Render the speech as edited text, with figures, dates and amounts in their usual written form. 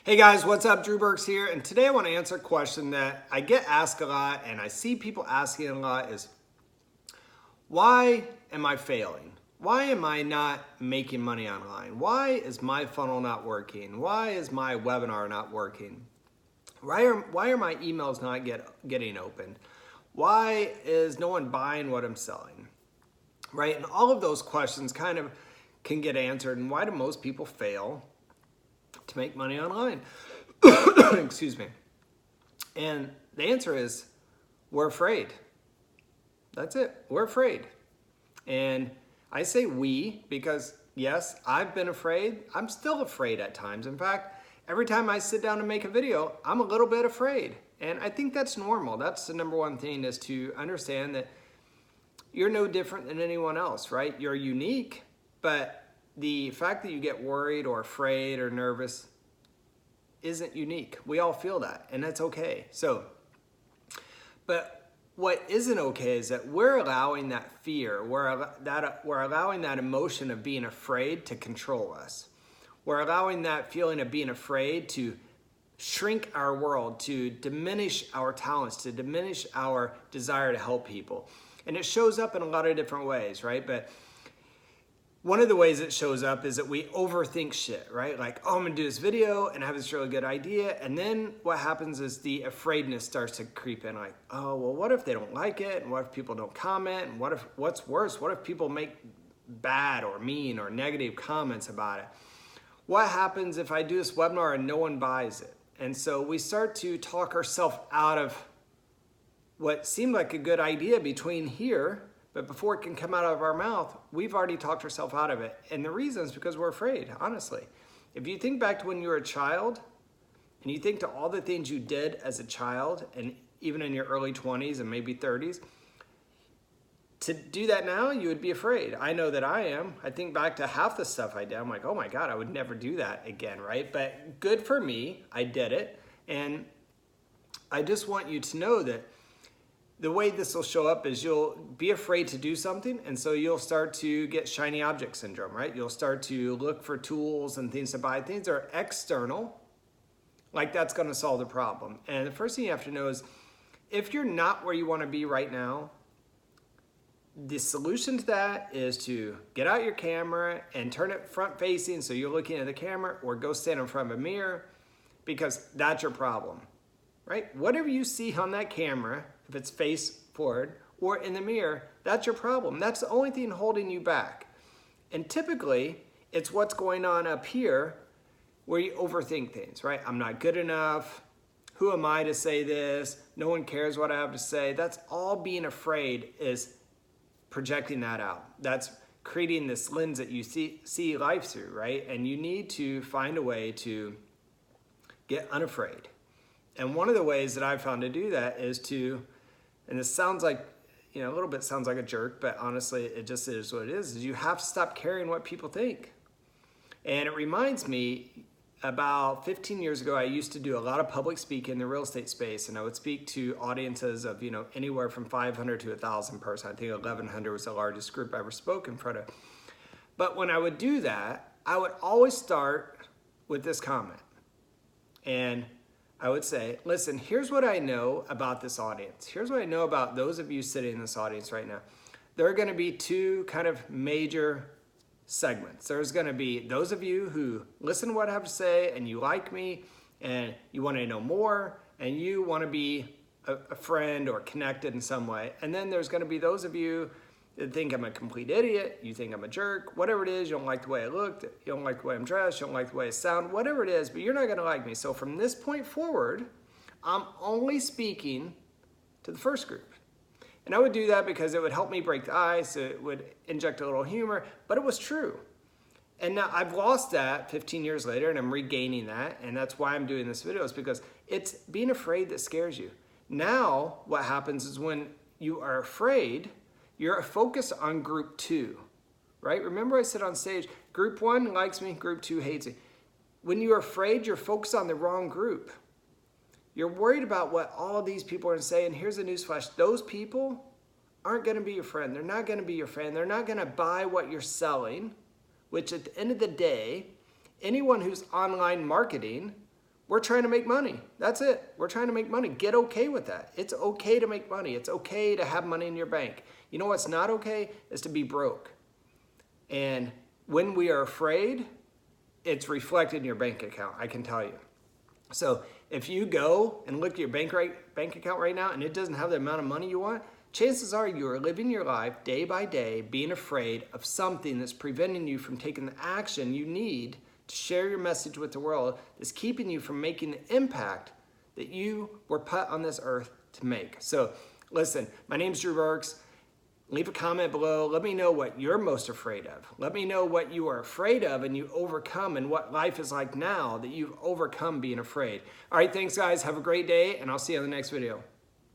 Hey guys, what's up? Drew Burks here, and today I want to answer a question that I get asked a lot and I see people asking a lot is, why am I failing? Why am I not making money online? Why is my funnel not working? Why is my webinar not working? Why are my emails not getting opened? Why is no one buying what I'm selling? Right? And all of those questions kind of can get answered. And why do most people fail to make money online? Excuse me. And the answer is, we're afraid. That's it. We're afraid. And I say we because, yes, I've been afraid. I'm still afraid at times. In fact, every time I sit down to make a video, I'm a little bit afraid. And I think that's normal. That's the number one thing, is to understand that you're no different than anyone else, right? You're unique, but the fact that you get worried or afraid or nervous isn't unique. We all feel that, and that's okay. But what isn't okay is that we're allowing that fear, we're allowing that emotion of being afraid to control us. We're allowing that feeling of being afraid to shrink our world, to diminish our talents, to diminish our desire to help people. And it shows up in a lot of different ways, right? But one of the ways it shows up is that we overthink shit, right? Like, oh, I'm gonna do this video and I have this really good idea. And then what happens is the afraidness starts to creep in. Like, oh, well, what if they don't like it? And what if people don't comment? And what's worse? What if people make bad or mean or negative comments about it? What happens if I do this webinar and no one buys it? And so we start to talk ourselves out of what seemed like a good idea between here, but before it can come out of our mouth, we've already talked ourselves out of it. And the reason is because we're afraid, honestly. If you think back to when you were a child, and you think to all the things you did as a child, and even in your early 20s and maybe 30s, to do that now, you would be afraid. I know that I am. I think back to half the stuff I did. I'm like, oh my God, I would never do that again, right? But good for me, I did it. And I just want you to know that the way this will show up is you'll be afraid to do something, and so you'll start to get shiny object syndrome, right? You'll start to look for tools and things to buy. Things that are external, like that's gonna solve the problem. And the first thing you have to know is, if you're not where you wanna be right now, the solution to that is to get out your camera and turn it front facing so you're looking at the camera, or go stand in front of a mirror, because that's your problem, right? Whatever you see on that camera, if it's face forward or in the mirror, that's your problem. That's the only thing holding you back. And typically, it's what's going on up here where you overthink things, right? I'm not good enough. Who am I to say this? No one cares what I have to say. That's all being afraid, is projecting that out. That's creating this lens that you see life through, right? And you need to find a way to get unafraid. And one of the ways that I've found to do that is to, and this sounds like, a little bit sounds like a jerk, but honestly, it just is what it is you have to stop caring what people think. And it reminds me, about 15 years ago, I used to do a lot of public speaking in the real estate space, and I would speak to audiences of, anywhere from 500 to 1,000 person. I think 1,100 was the largest group I ever spoke in front of. But when I would do that, I would always start with this comment. And I would say, listen, here's what I know about this audience. Here's what I know about those of you sitting in this audience right now. There are going to be two kind of major segments. There's going to be those of you who listen to what I have to say and you like me and you want to know more and you want to be a friend or connected in some way. And then there's going to be those of you that think I'm a complete idiot, you think I'm a jerk, whatever it is, you don't like the way I looked, you don't like the way I'm dressed, you don't like the way I sound, whatever it is, but you're not gonna like me. So from this point forward, I'm only speaking to the first group. And I would do that because it would help me break the ice, it would inject a little humor, but it was true. And now I've lost that 15 years later, and I'm regaining that, and that's why I'm doing this video, is because it's being afraid that scares you. Now, what happens is when you are afraid, you're focused on group two, right? Remember I said on stage, group one likes me, group two hates me. When you're afraid, you're focused on the wrong group. You're worried about what all of these people are going to say, and here's a newsflash. Those people aren't going to be your friend. They're not going to be your fan. They're not going to buy what you're selling, which at the end of the day, anyone who's online marketing we're trying to make money. That's it. We're trying to make money. Get okay with that. It's okay to make money. It's okay to have money in your bank. You know what's not okay is to be broke. And when we are afraid, it's reflected in your bank account, I can tell you. So if you go and look at your bank account right now and it doesn't have the amount of money you want, chances are you are living your life day by day being afraid of something that's preventing you from taking the action you need to share your message with the world, that's keeping you from making the impact that you were put on this earth to make. So listen, my name's Drew Burks. Leave a comment below. Let me know what you're most afraid of. Let me know what you are afraid of and you overcome, and what life is like now that you've overcome being afraid. All right, thanks guys. Have a great day, and I'll see you on the next video.